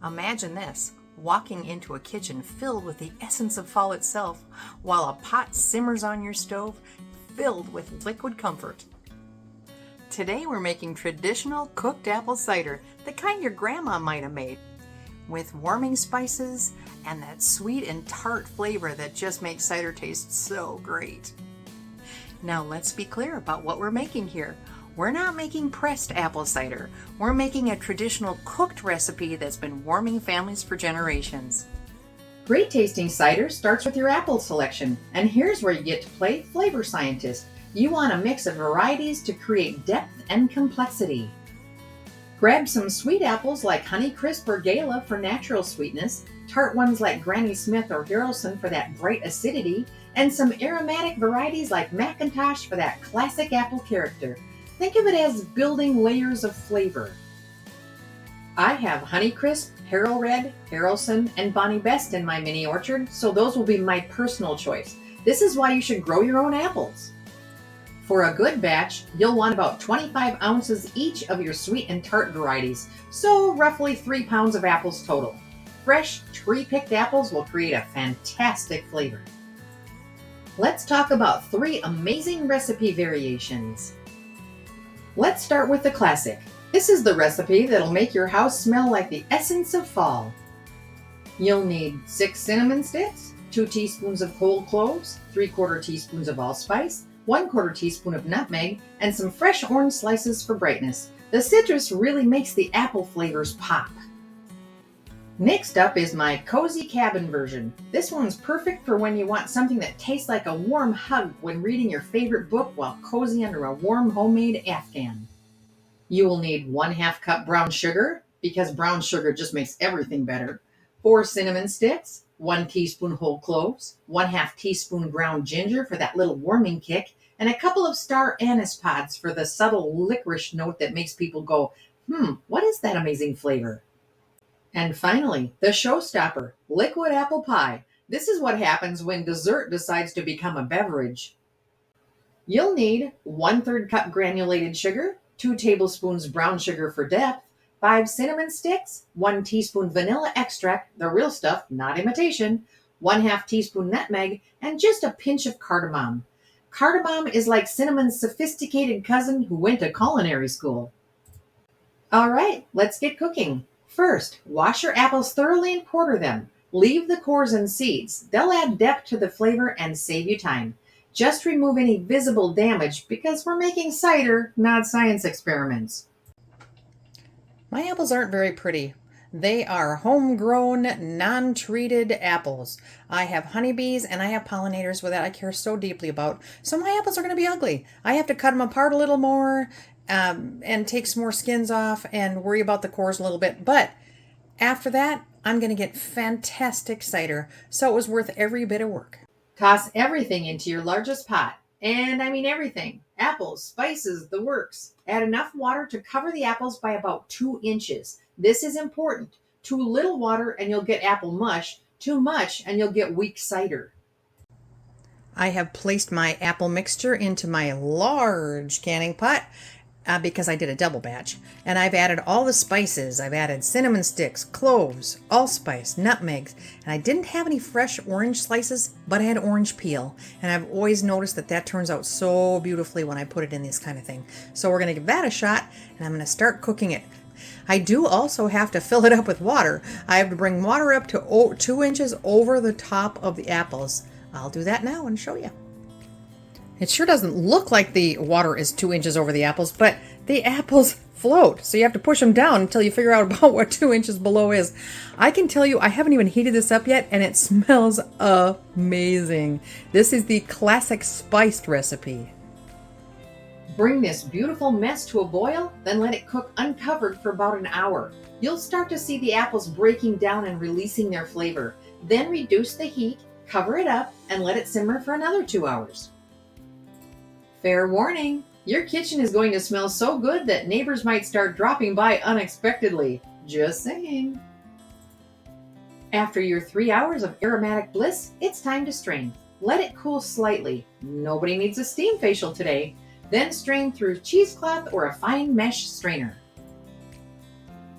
Imagine this, walking into a kitchen filled with the essence of fall itself, while a pot simmers on your stove filled with liquid comfort. Today we're making traditional cooked apple cider, the kind your grandma might have made, with warming spices and that sweet and tart flavor that just makes cider taste so great. Now let's be clear about what we're making here. We're not making pressed apple cider. We're making a traditional cooked recipe that's been warming families for generations. Great tasting cider starts with your apple selection, and here's where you get to play flavor scientist. You want a mix of varieties to create depth and complexity. Grab some sweet apples like Honeycrisp or Gala for natural sweetness, tart ones like Granny Smith or Harrelson for that bright acidity, and some aromatic varieties like McIntosh for that classic apple character. Think of it as building layers of flavor. I have Honeycrisp, Harrow Red, Harrelson, and Bonnie Best in my mini orchard, so those will be my personal choice. This is why you should grow your own apples. For a good batch, you'll want about 25 ounces each of your sweet and tart varieties, so roughly 3 pounds of apples total. Fresh, tree-picked apples will create a fantastic flavor. Let's talk about 3 amazing recipe variations. Let's start with the classic. This is the recipe that'll make your house smell like the essence of fall. You'll need 6 cinnamon sticks, 2 teaspoons of whole cloves, 3/4 teaspoons of allspice, 1/4 teaspoon of nutmeg, and some fresh orange slices for brightness. The citrus really makes the apple flavors pop. Next up is my cozy cabin version. This one's perfect for when you want something that tastes like a warm hug when reading your favorite book while cozy under a warm homemade Afghan. You will need 1/2 cup brown sugar, because brown sugar just makes everything better, 4 cinnamon sticks, 1 teaspoon whole cloves, 1/2 teaspoon ground ginger for that little warming kick, and a couple of star anise pods for the subtle licorice note that makes people go, what is that amazing flavor? And finally, the showstopper, liquid apple pie. This is what happens when dessert decides to become a beverage. You'll need 1/3 cup granulated sugar, 2 tablespoons brown sugar for depth, 5 cinnamon sticks, 1 teaspoon vanilla extract, the real stuff, not imitation, 1/2 teaspoon nutmeg, and just a pinch of cardamom. Cardamom is like cinnamon's sophisticated cousin who went to culinary school. All right, let's get cooking. First, wash your apples thoroughly and quarter them. Leave the cores and seeds. They'll add depth to the flavor and save you time. Just remove any visible damage because we're making cider, not science experiments. My apples aren't very pretty. They are homegrown, non-treated apples. I have honeybees and I have pollinators with that I care so deeply about. So my apples are going to be ugly. I have to cut them apart a little more and take some more skins off and worry about the cores a little bit. But after that, I'm going to get fantastic cider. So it was worth every bit of work. Toss everything into your largest pot. And I mean everything. Apples, spices, the works. Add enough water to cover the apples by about 2 inches. This is important. Too little water and you'll get apple mush. Too much and you'll get weak cider. I have placed my apple mixture into my large canning pot because I did a double batch. And I've added all the spices. I've added cinnamon sticks, cloves, allspice, nutmegs. And I didn't have any fresh orange slices, but I had orange peel. And I've always noticed that that turns out so beautifully when I put it in this kind of thing. So we're going to give that a shot, and I'm going to start cooking it. I do also have to fill it up with water. I have to bring water up to 2 inches over the top of the apples. I'll do that now and show you. It sure doesn't look like the water is 2 inches over the apples, but the apples float. So you have to push them down until you figure out about what 2 inches below is. I can tell you, I haven't even heated this up yet, and it smells amazing. This is the classic spiced recipe. Bring this beautiful mess to a boil, then let it cook uncovered for about an hour. You'll start to see the apples breaking down and releasing their flavor. Then reduce the heat, cover it up, and let it simmer for another 2 hours. Fair warning, your kitchen is going to smell so good that neighbors might start dropping by unexpectedly. Just saying. After your 3 hours of aromatic bliss, it's time to strain. Let it cool slightly. Nobody needs a steam facial today. Then strain through cheesecloth or a fine mesh strainer.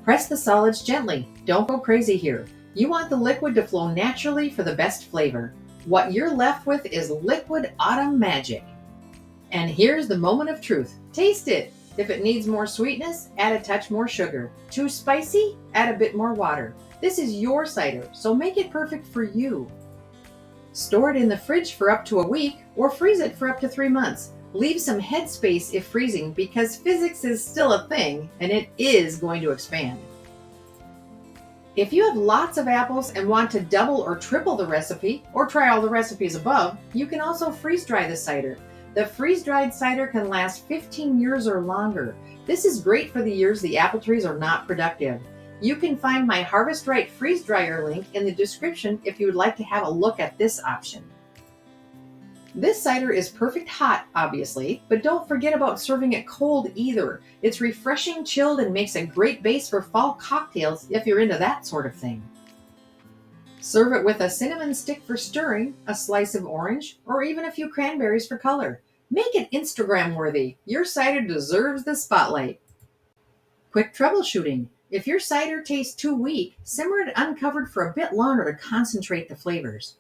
Press the solids gently. Don't go crazy here. You want the liquid to flow naturally for the best flavor. What you're left with is liquid autumn magic. And here's the moment of truth. Taste it. If it needs more sweetness, add a touch more sugar. Too spicy? Add a bit more water. This is your cider, so make it perfect for you. Store it in the fridge for up to a week or freeze it for up to 3 months. Leave some headspace if freezing because physics is still a thing and it is going to expand. If you have lots of apples and want to double or triple the recipe or try all the recipes above, you can also freeze dry the cider. The freeze-dried cider can last 15 years or longer. This is great for the years the apple trees are not productive. You can find my Harvest Right freeze dryer link in the description if you would like to have a look at this option. This cider is perfect hot, obviously, but don't forget about serving it cold either. It's refreshing chilled and makes a great base for fall cocktails if you're into that sort of thing. Serve it with a cinnamon stick for stirring, a slice of orange, or even a few cranberries for color. Make it Instagram worthy. Your cider deserves the spotlight. Quick troubleshooting. If your cider tastes too weak, simmer it uncovered for a bit longer to concentrate the flavors.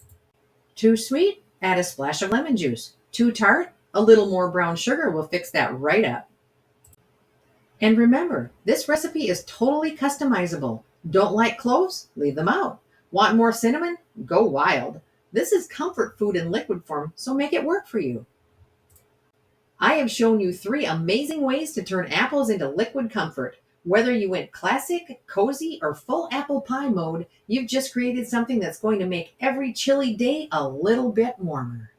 Too sweet? Add a splash of lemon juice. Too tart? A little more brown sugar will fix that right up. And remember, this recipe is totally customizable. Don't like cloves? Leave them out. Want more cinnamon? Go wild. This is comfort food in liquid form, so make it work for you. I have shown you 3 amazing ways to turn apples into liquid comfort. Whether you went classic, cozy, or full apple pie mode, you've just created something that's going to make every chilly day a little bit warmer.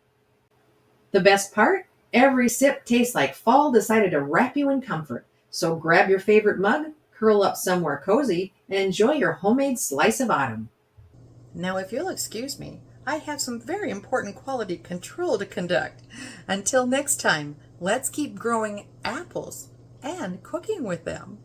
The best part? Every sip tastes like fall decided to wrap you in comfort. So grab your favorite mug, curl up somewhere cozy, and enjoy your homemade slice of autumn. Now, if you'll excuse me, I have some very important quality control to conduct. Until next time, let's keep growing apples and cooking with them.